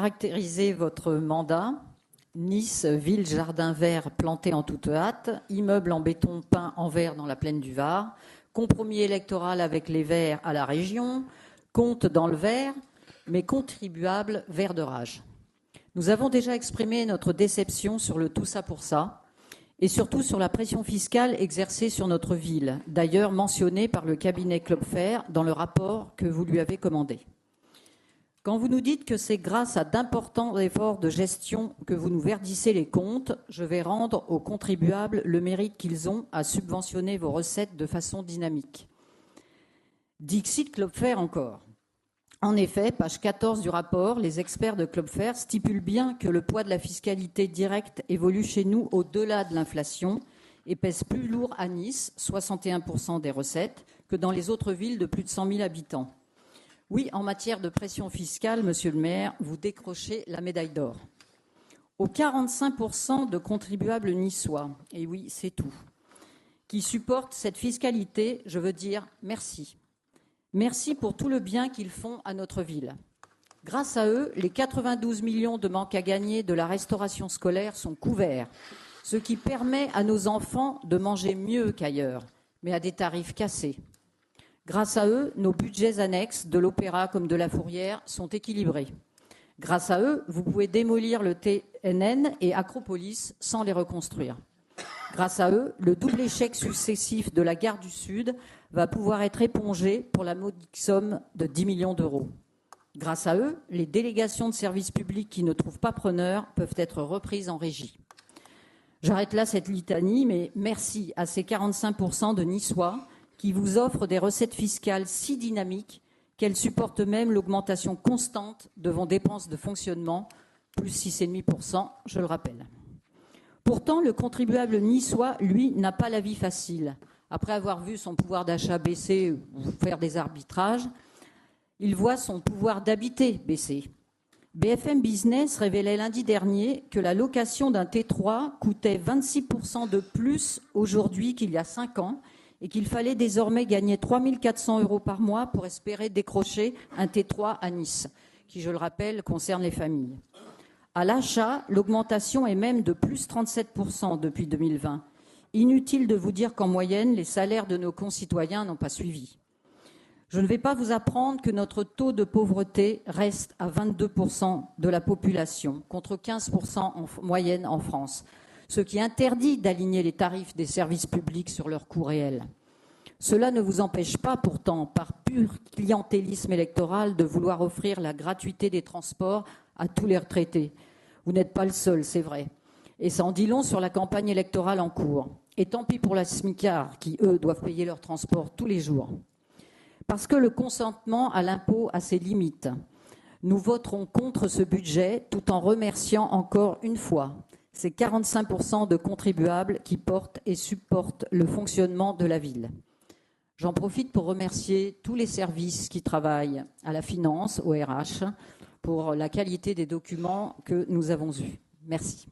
caractériser votre mandat. Nice, ville jardin vert planté en toute hâte, immeuble en béton peint en vert dans la plaine du Var, compromis électoral avec les Verts à la région, compte dans le vert, mais contribuable vert de rage. Nous avons déjà exprimé notre déception sur le tout ça pour ça, et surtout sur la pression fiscale exercée sur notre ville, d'ailleurs mentionnée par le cabinet Clopfer dans le rapport que vous lui avez commandé. Quand vous nous dites que c'est grâce à d'importants efforts de gestion que vous nous verdissez les comptes, je vais rendre aux contribuables le mérite qu'ils ont à subventionner vos recettes de façon dynamique. Dixit Clopfer encore. En effet, page 14 du rapport, les experts de Clopfer stipulent bien que le poids de la fiscalité directe évolue chez nous au-delà de l'inflation et pèse plus lourd à Nice, 61% des recettes, que dans les autres villes de plus de 100 000 habitants. Oui, en matière de pression fiscale, monsieur le maire, vous décrochez la médaille d'or. Aux 45% de contribuables niçois, et oui, c'est tout, qui supportent cette fiscalité, je veux dire merci. Merci pour tout le bien qu'ils font à notre ville. Grâce à eux, les 92 millions de manques à gagner de la restauration scolaire sont couverts, ce qui permet à nos enfants de manger mieux qu'ailleurs, mais à des tarifs cassés. Grâce à eux, nos budgets annexes de l'Opéra comme de la Fourrière sont équilibrés. Grâce à eux, vous pouvez démolir le TNN et Acropolis sans les reconstruire. Grâce à eux, le double échec successif de la gare du Sud va pouvoir être épongé pour la modique somme de 10 millions d'euros. Grâce à eux, les délégations de services publics qui ne trouvent pas preneur peuvent être reprises en régie. J'arrête là cette litanie, mais merci à ces 45% de Niçois qui vous offrent des recettes fiscales si dynamiques qu'elles supportent même l'augmentation constante de vos dépenses de fonctionnement, plus 6,5%, je le rappelle. Pourtant, le contribuable niçois, lui, n'a pas la vie facile. Après avoir vu son pouvoir d'achat baisser ou faire des arbitrages, il voit son pouvoir d'habiter baisser. BFM Business révélait lundi dernier que la location d'un T3 coûtait 26% de plus aujourd'hui qu'il y a 5 ans et qu'il fallait désormais gagner 3 400 € par mois pour espérer décrocher un T3 à Nice, qui, je le rappelle, concerne les familles. À l'achat, l'augmentation est même de plus 37% depuis 2020. Inutile de vous dire qu'en moyenne, les salaires de nos concitoyens n'ont pas suivi. Je ne vais pas vous apprendre que notre taux de pauvreté reste à 22% de la population, contre 15% en moyenne en France, ce qui interdit d'aligner les tarifs des services publics sur leur coût réel. Cela ne vous empêche pas pourtant, par pur clientélisme électoral, de vouloir offrir la gratuité des transports à tous les retraités. Vous n'êtes pas le seul, c'est vrai. Et ça en dit long sur la campagne électorale en cours. Et tant pis pour la SMICAR, qui, eux, doivent payer leur transport tous les jours. Parce que le consentement à l'impôt a ses limites. Nous voterons contre ce budget tout en remerciant encore une fois ces 45% de contribuables qui portent et supportent le fonctionnement de la ville. J'en profite pour remercier tous les services qui travaillent à la finance, au RH, pour la qualité des documents que nous avons eus. Merci.